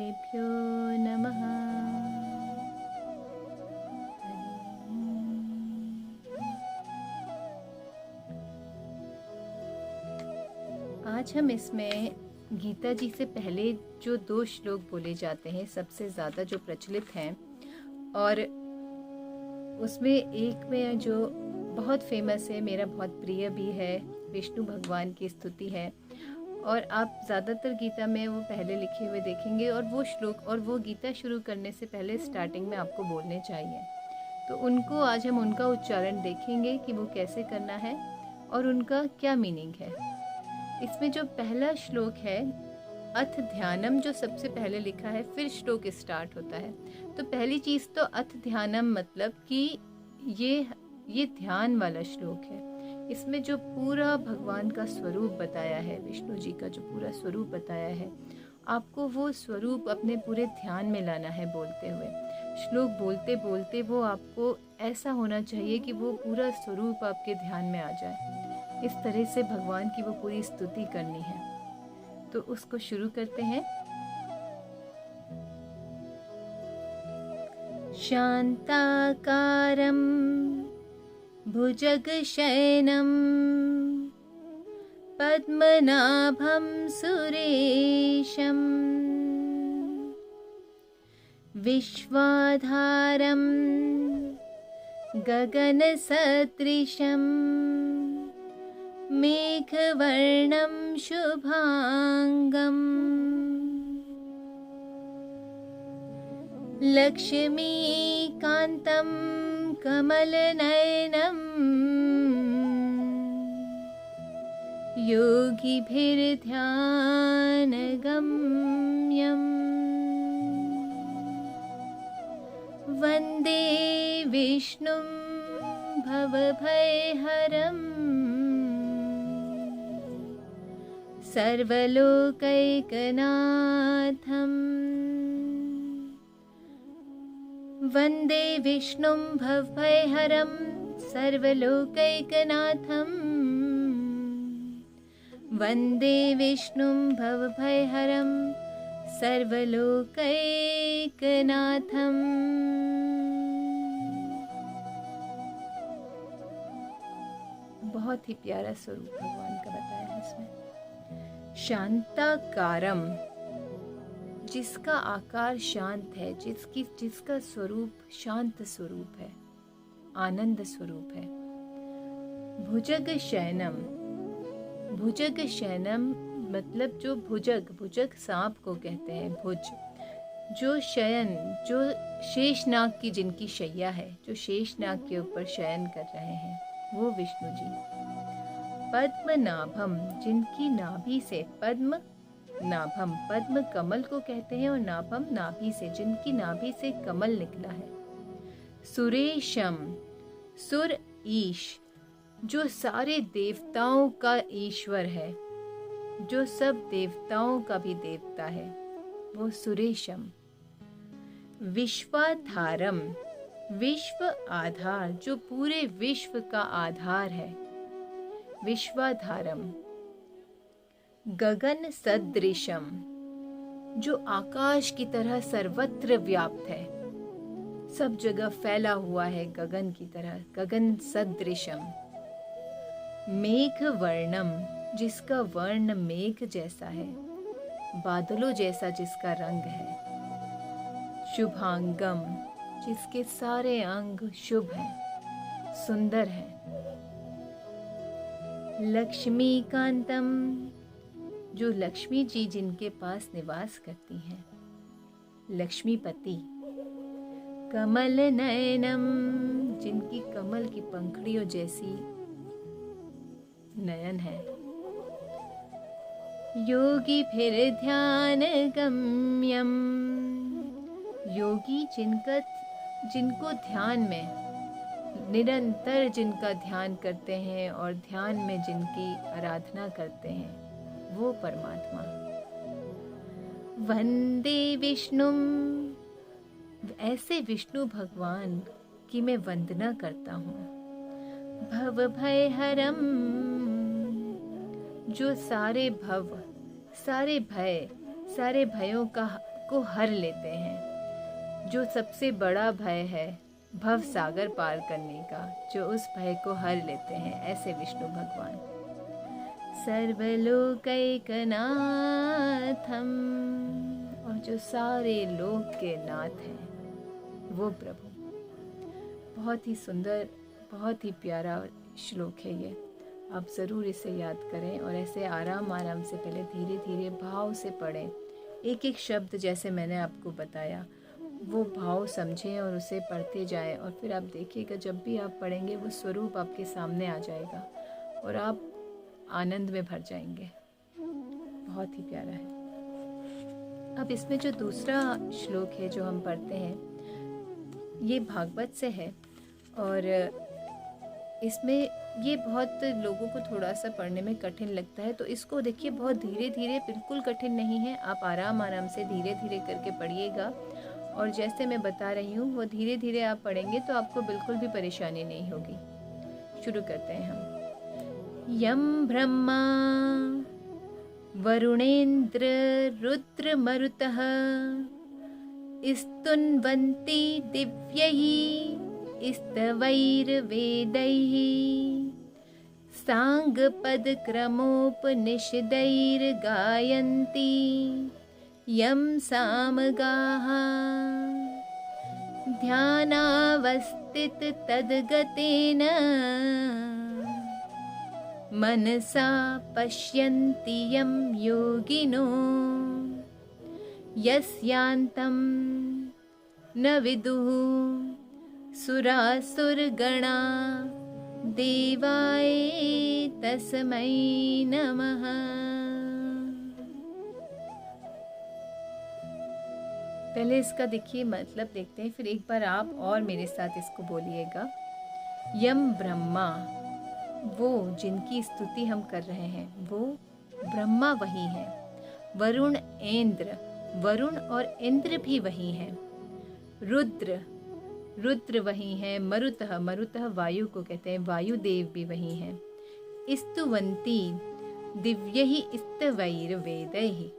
श्रीगुरुदेवताभ्यो नमः। आज हम इसमें गीता जी से पहले जो 2 श्लोक बोले जाते हैं, सबसे ज़्यादा जो प्रचलित हैं, और उसमें एक में जो बहुत फेमस है, मेरा बहुत प्रिय भी है, विष्णु भगवान की स्तुति है। और आप ज़्यादातर गीता में वो पहले लिखे हुए देखेंगे, और वो श्लोक और वो गीता शुरू करने से पहले स्टार्टिंग में आपको बोलने चाहिए। तो उनको आज हम उनका उच्चारण देखेंगे कि वो कैसे करना है और उनका क्या मीनिंग है। इसमें जो पहला श्लोक है, अथ ध्यानम, जो सबसे पहले लिखा है, फिर श्लोक स्टार्ट होता है। तो पहली चीज़ तो अथ ध्यानम मतलब कि ये ध्यान वाला श्लोक है। इसमें जो पूरा भगवान का स्वरूप बताया है, विष्णु जी का जो पूरा स्वरूप बताया है, आपको वो स्वरूप अपने पूरे ध्यान में लाना है। बोलते हुए श्लोक बोलते बोलते वो आपको ऐसा होना चाहिए कि वो पूरा स्वरूप आपके ध्यान में आ जाए। इस तरह से भगवान की वो पूरी स्तुति करनी है। तो उसको शुरू करते हैं। शांताकारं भुजगशयनं पद्मनाभं सुरेशं विश्वाधारं गगनसदृशं मेघवर्णं शुभांगं लक्ष्मीकान्तं कमलनयनं योगिभिर्ध्यानगम्यं वन्दे विष्णुं भवभयहरं सर्वलोकैकनाथम्। वन्दे विष्णुं भवभयहरं सर्वलोकैकनाथम्। वन्दे विष्णुं भवभयहरं सर्वलोकैकनाथम्। बहुत ही प्यारा स्वरूप भगवान का बताया है इसमें। शांताकारम, जिसका आकार शांत है, जिसका स्वरूप शांत स्वरूप है, आनंद स्वरूप है। भुजग शयनम, भुजग शयनम मतलब जो भुजग सांप को कहते हैं। भुज जो शयन, जो शेषनाग की जिनकी शैया है, जो शेषनाग के ऊपर शयन कर रहे हैं, वो विष्णु जी। पद्मनाभम, जिनकी नाभि से, पद्म नाभम, पद्म कमल को कहते हैं, और नाभम नाभि से, जिनकी नाभि से कमल निकला है। सुरेशम, सुर ईश, जो सारे देवताओं का ईश्वर है, जो सब देवताओं का भी देवता है, वो सुरेशम। विश्वाधारम, विश्व आधार, जो पूरे विश्व का आधार है, विश्वाधारम। गगन सदृशम, जो आकाश की तरह सर्वत्र व्याप्त है, सब जगह फैला हुआ है गगन की तरह, गगन सदृशम। मेघ वर्णम, जिसका वर्ण मेघ जैसा है, बादलों जैसा जिसका रंग है। शुभांगम, जिसके सारे अंग शुभ हैं, सुंदर हैं। लक्ष्मीकांतम, जो लक्ष्मी जी जिनके पास निवास करती हैं, लक्ष्मीपति। कमल नयनम, जिनकी कमल की पंखड़ियों जैसी नयन है। योगी फिर ध्यान गम्यम, योगी जिनको ध्यान में निरंतर जिनका ध्यान करते हैं और ध्यान में जिनकी आराधना करते हैं, वो परमात्मा। वंदे विष्णुं, ऐसे विष्णु भगवान की मैं वंदना करता हूँ। भवभयहरम, जो सारे भव, सारे भयों का को हर लेते हैं। जो सबसे बड़ा भय है भव सागर पार करने का, जो उस भय को हर लेते हैं, ऐसे विष्णु भगवान। सर्वलोकैकनाथम, और जो सारे लोक के नाथ हैं वो प्रभु। बहुत ही सुंदर, बहुत ही प्यारा श्लोक है ये। आप ज़रूर इसे याद करें और ऐसे आराम आराम से, पहले धीरे धीरे भाव से पढ़ें। एक एक शब्द जैसे मैंने आपको बताया वो भाव समझें और उसे पढ़ते जाएं, और फिर आप देखिएगा जब भी आप पढ़ेंगे वो स्वरूप आपके सामने आ जाएगा और आप आनंद में भर जाएंगे। बहुत ही प्यारा है। अब इसमें जो दूसरा श्लोक है जो हम पढ़ते हैं ये भागवत से है, और इसमें ये बहुत लोगों को थोड़ा सा पढ़ने में कठिन लगता है, तो इसको देखिए बहुत धीरे धीरे, बिल्कुल कठिन नहीं है। आप आराम आराम से धीरे धीरे करके पढ़िएगा, और जैसे मैं बता रही हूँ वो धीरे धीरे आप पढ़ेंगे तो आपको बिल्कुल भी परेशानी नहीं होगी। शुरू करते हैं हम। यम ब्रह्मा वरुणेन्द्र रुद्र मरुतः स्तुन्वन्ति दिव्यैः स्तवैर्वेदैः साङ्गपदक्रमोपनिषदैर्गायन्ति यं सामगाः ध्यानावस्थिततद्गतेन मनसा पश्यन्ति यं योगिनो यस्यान्तं न विदुः सुरासुरगणा देवाय तस्मै नमः। पहले इसका देखिए मतलब देखते हैं, फिर एक बार आप और मेरे साथ इसको बोलिएगा। यम ब्रह्मा, वो जिनकी स्तुति हम कर रहे हैं वो ब्रह्मा वही हैं। वरुण इंद्र, वरुण और इंद्र भी वही हैं। रुद्र, रुद्र वही हैं। मरुतः, मरुतः वायु को कहते हैं, वायुदेव भी वही हैं। स्तुवन्ति दिव्यैः स्तवैर्वेदैः,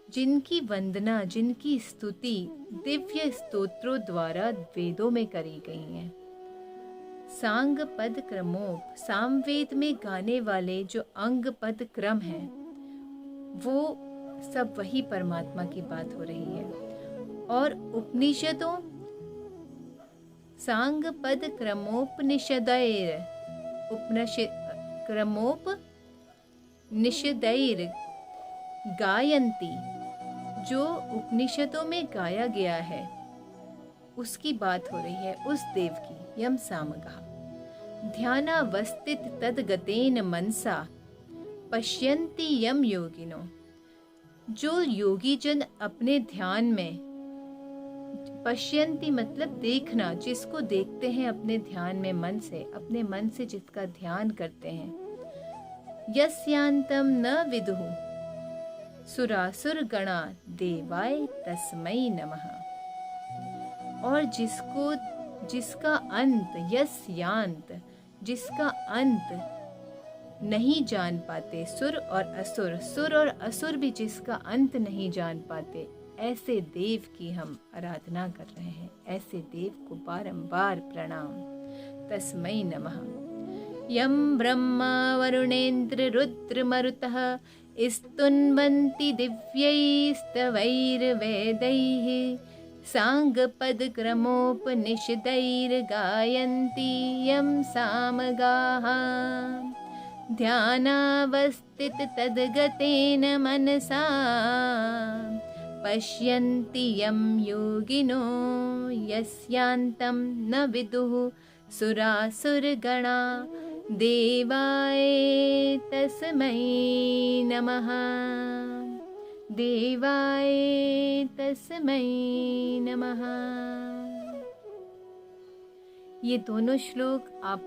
जिनकी वंदना, जिनकी स्तुति दिव्य स्तोत्रों द्वारा वेदों में करी गई है। सांग पद क्रमोप, सामवेद में गाने वाले जो अंग पद क्रम हैं वो सब वही परमात्मा की बात हो रही है। और उपनिषदों, सांग पद क्रमोपनिषदैर, उपनिषद क्रमोपनिषदैर गायन्ति, जो उपनिषदों में गाया गया है उसकी बात हो रही है, उस देव की। यम सामगा ध्यानावस्थित तद्गतेन मनसा पश्यन्ति यम योगिनो, जो योगी जन अपने ध्यान में, पश्यन्ति मतलब देखना, जिसको देखते हैं अपने ध्यान में, मन से, अपने मन से जिसका ध्यान करते हैं। यस्यांतम न विदुः सुरासुर गणा देवाय तस्मै नमः, और जिसका अंत, यस्यांत, जिसका अंत नहीं जान पाते सुर और असुर, सुर और असुर भी जिसका अंत नहीं जान पाते, ऐसे देव की हम आराधना कर रहे हैं। ऐसे देव को बारंबार प्रणाम। तस्मै नमः। यम ब्रह्मा वरुणेन्द्र रुद्र मरुतः स्तुन्वन्ति दिव्यैस्तवैर्वेदैः साङ्गपदक्रमोपनिषदैर्गायन्ति यं सामगाः ध्यानावस्थिततद्गतेन मनसा पश्यन्ति यं योगिनो यस्यान्तं न विदुः सुरासुरगणा देवाय तस्मै नमः। देवाय तस्मै नमः। ये दोनों श्लोक आप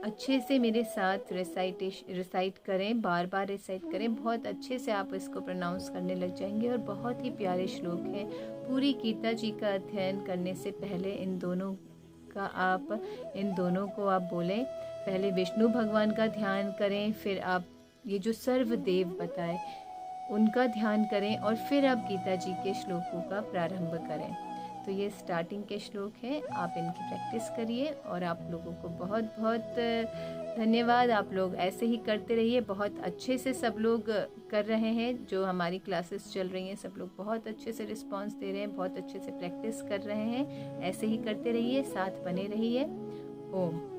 अच्छे से मेरे साथ रिसाइट करें, बार बार रिसाइट करें। बहुत अच्छे से आप इसको प्रोनाउंस करने लग जाएंगे और बहुत ही प्यारे श्लोक हैं। पूरी गीता जी का अध्ययन करने से पहले इन दोनों को आप बोलें। पहले विष्णु भगवान का ध्यान करें, फिर आप ये जो सर्वदेव बताए उनका ध्यान करें और फिर आप गीता जी के श्लोकों का प्रारंभ करें। तो ये स्टार्टिंग के श्लोक हैं, आप इनकी प्रैक्टिस करिए। और आप लोगों को बहुत बहुत धन्यवाद। आप लोग ऐसे ही करते रहिए। बहुत अच्छे से सब लोग कर रहे हैं, जो हमारी क्लासेस चल रही हैं सब लोग बहुत अच्छे से रिस्पांस दे रहे हैं, बहुत अच्छे से प्रैक्टिस कर रहे हैं। ऐसे ही करते रहिए, साथ बने रहिए। ओम।